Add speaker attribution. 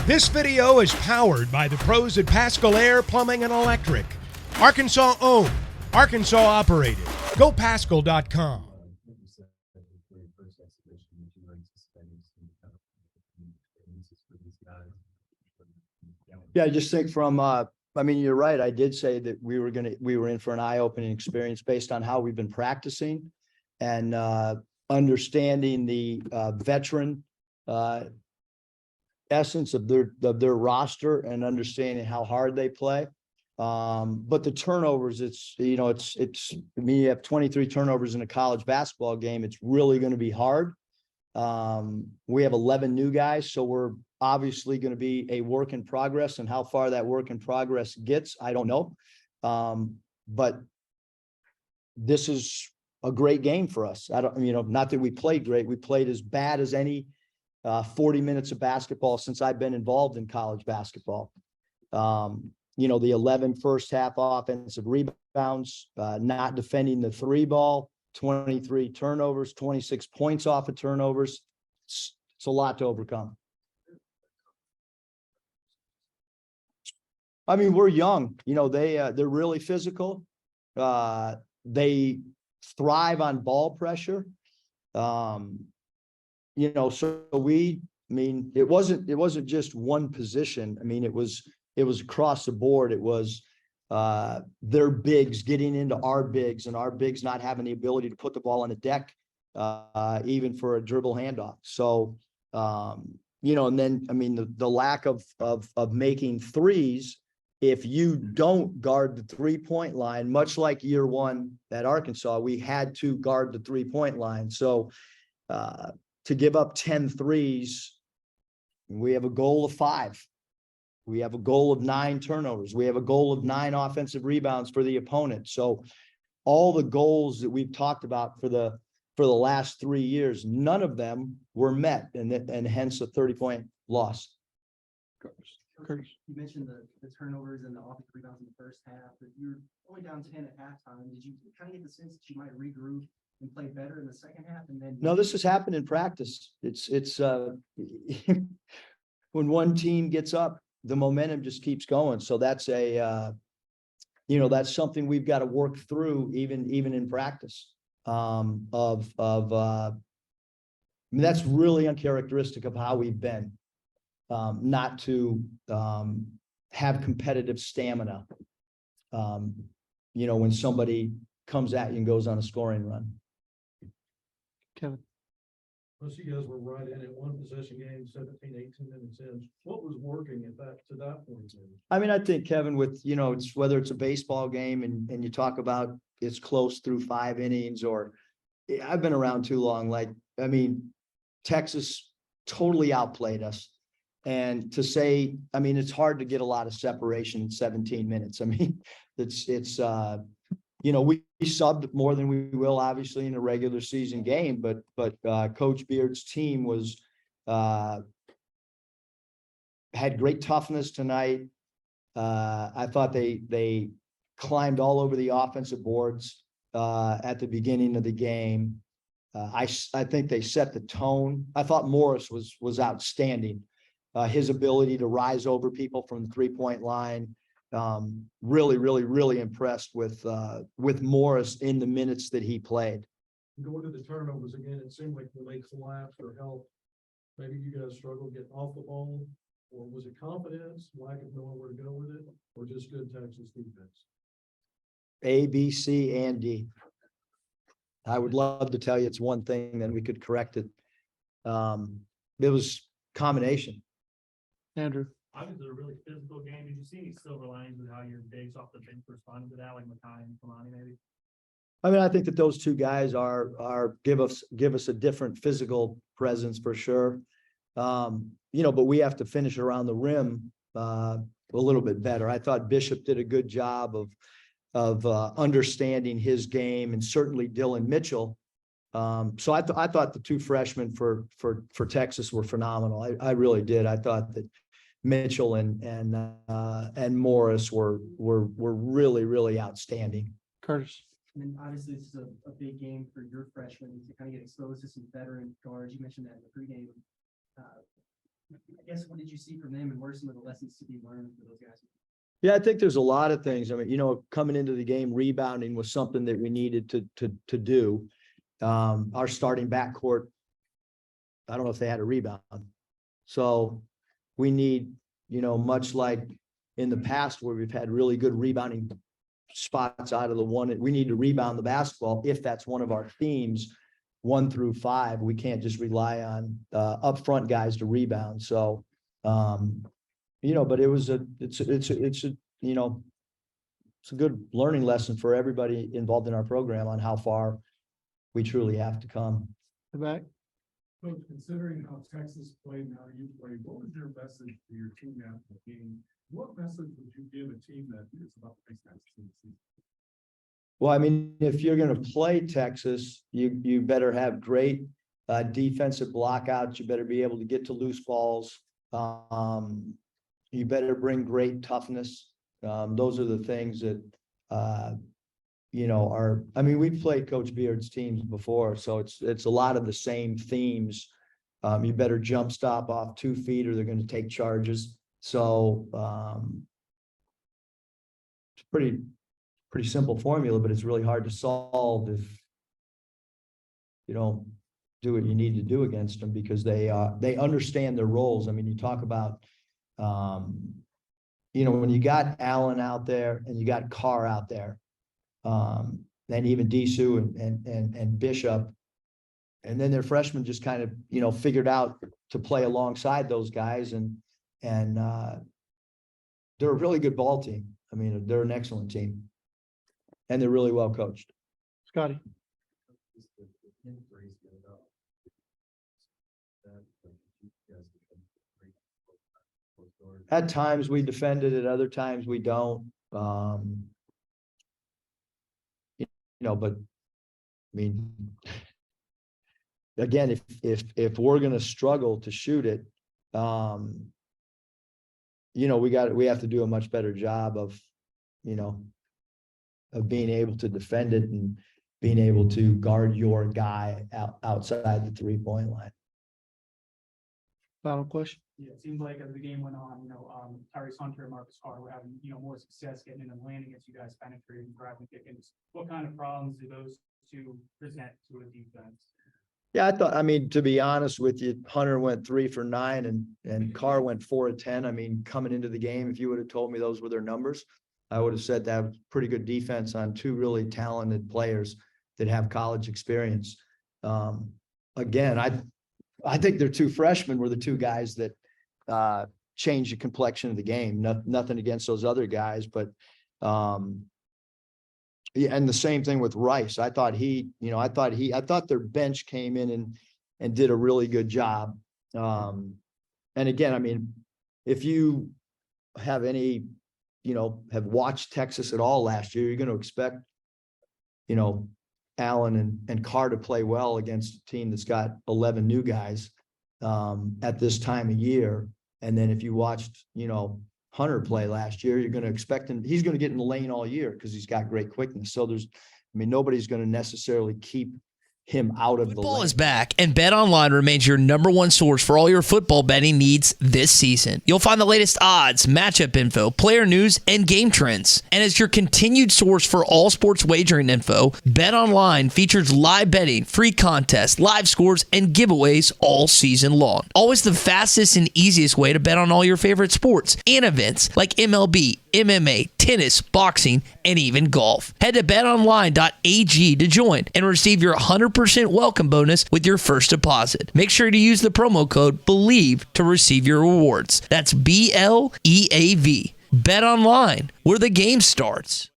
Speaker 1: This video is powered by the pros at Pascal Air Plumbing and Electric. Arkansas owned, Arkansas operated. GoPascal.com.
Speaker 2: Yeah, I just think from, I mean, you're right. I did say that we were in for an eye-opening experience based on how we've been practicing and understanding the veteran essence of their roster and understanding how hard they play. But the turnovers, I mean, you have 23 turnovers in a college basketball game. It's really going to be hard. We have 11 new guys, so we're obviously going to be a work in progress, and how far that work in progress gets, I don't know. But this is a great game for us. Not that we played great. We played as bad as any 40 minutes of basketball since I've been involved in college basketball. The 11 first half offensive rebounds, not defending the three ball, 23 turnovers, 26 points off of turnovers. It's a lot to overcome. I mean, we're young, they're really physical. They thrive on ball pressure. So it wasn't just one position. I mean, it was across the board. It was their bigs getting into our bigs and our bigs not having the ability to put the ball on the deck, even for a dribble handoff. So, and then, I mean, the lack of making threes. If you don't guard the 3-point line, much like year one at Arkansas, we had to guard the 3-point line. So to give up 10 threes, we have a goal of 5. We have a goal of 9 turnovers. We have a goal of 9 offensive rebounds for the opponent. So all the goals that we've talked about for the last 3 years, none of them were met, and hence a 30-point loss.
Speaker 3: Curtis. You mentioned the turnovers and the offensive rebounds in the first half, but you're only down 10 at halftime. Did you kind of get the sense that you might regroup and play better in the second half? And then
Speaker 2: no, this has happened in practice. It's when one team gets up, the momentum just keeps going. So that's that's something we've got to work through even in practice. I mean, that's really uncharacteristic of how we've been. Not to have competitive stamina, when somebody comes at you and goes on a scoring run.
Speaker 4: Kevin.
Speaker 5: Most of you guys were right in at one possession game, 17, 18 minutes in. What was working to that point?
Speaker 2: I mean, I think, Kevin, with, it's whether it's a baseball game and you talk about it's close through 5 innings, or I've been around too long. Texas totally outplayed us. And to say, I mean, it's hard to get a lot of separation in 17 minutes. I mean, we subbed more than we will obviously in a regular season game, but Coach Beard's team had great toughness tonight. I thought they climbed all over the offensive boards at the beginning of the game. I think they set the tone. I thought Morris was outstanding. His ability to rise over people from the 3-point line. Really impressed with Morris in the minutes that he played.
Speaker 5: Going to the turnovers again, it seemed like the late collapse or help. Maybe you guys struggled getting off the ball, or was it confidence, lack of knowing where to go with it, or just good Texas defense?
Speaker 2: A, B, C, and D. I would love to tell you it's one thing, then we could correct it. It was combination.
Speaker 4: Andrew.
Speaker 6: Obviously, a really physical game. Did you see any silver linings with how your bigs off the bench responded to that, like Makai and Kalani, maybe?
Speaker 2: I mean, I think that those two guys give us a different physical presence for sure. But we have to finish around the rim a little bit better. I thought Bishop did a good job of understanding his game, and certainly Dylan Mitchell. So I thought the 2 freshmen for Texas were phenomenal. I really did. I thought that Mitchell and Morris were really outstanding.
Speaker 4: Curtis.
Speaker 3: And then obviously this is a big game for your freshmen to kind of get exposed to some veteran guards. You mentioned that in the pregame. I guess, what did you see from them and what are some of the lessons to be learned for those guys?
Speaker 2: Yeah, I think there's a lot of things. I mean, coming into the game, rebounding was something that we needed to do. Our starting backcourt, I don't know if they had a rebound. So we need, much like in the past where we've had really good rebounding spots out of the one, we need to rebound the basketball. If that's one of our themes, 1 through 5, we can't just rely on upfront guys to rebound. So, but it's a good learning lesson for everybody involved in our program on how far we truly have to come.
Speaker 4: The back.
Speaker 5: So considering how Texas played and how you played, what was your message to your team after the game? What message would you give a team that is about to face Texas in the season?
Speaker 2: Well, I mean, if you're going to play Texas, you better have great defensive blockouts. You better be able to get to loose balls. You better bring great toughness. Those are the things that, we've played Coach Beard's teams before, so it's a lot of the same themes. You better jump stop off 2 feet or they're going to take charges. So it's pretty simple formula, but it's really hard to solve if you don't do what you need to do against them, because they understand their roles. I mean, you talk about, when you got Allen out there and you got Carr out there, and even Disu and Bishop, and then their freshmen just kind of, figured out to play alongside those guys, and they're a really good ball team. I mean, they're an excellent team, and they're really well coached.
Speaker 4: Scotty.
Speaker 2: At times we defended it, other times we don't. But I mean, again, if we're going to struggle to shoot it, we have to do a much better job of being able to defend it and being able to guard your guy outside the 3-point line.
Speaker 4: Final question.
Speaker 7: Yeah, it seems like as the game went on, Tyrese Hunter and Marcus Carr were having, more success getting in and landing as you guys penetrating, driving, kicking. What kind of problems do those two present to a defense?
Speaker 2: Yeah, to be honest with you, Hunter went 3 for 9 and Carr went 4 of 10. I mean, coming into the game, if you would have told me those were their numbers, I would have said that was pretty good defense on 2 really talented players that have college experience. Again, I think their 2 freshmen were the 2 guys that changed the complexion of the game. Nothing against those other guys, but yeah, and the same thing with Rice. I thought their bench came in and did a really good job. And again, I mean, if you have any, have watched Texas at all last year, you're going to expect, Allen and Carr to play well against a team that's got 11 new guys at this time of year. And then if you watched, Hunter play last year, you're going to expect him, he's going to get in the lane all year because he's got great quickness. So nobody's going to necessarily keep him out of the lane.
Speaker 8: Football is back, and BetOnline remains your #1 source for all your football betting needs this season. You'll find the latest odds, matchup info, player news, and game trends. And as your continued source for all sports wagering info, BetOnline features live betting, free contests, live scores, and giveaways all season long. Always the fastest and easiest way to bet on all your favorite sports and events like MLB, MMA, tennis, boxing, and even golf. Head to betonline.ag to join and receive your 100% welcome bonus with your first deposit. Make sure to use the promo code BELIEVE to receive your rewards. That's BLEAV. Bet online, where the game starts.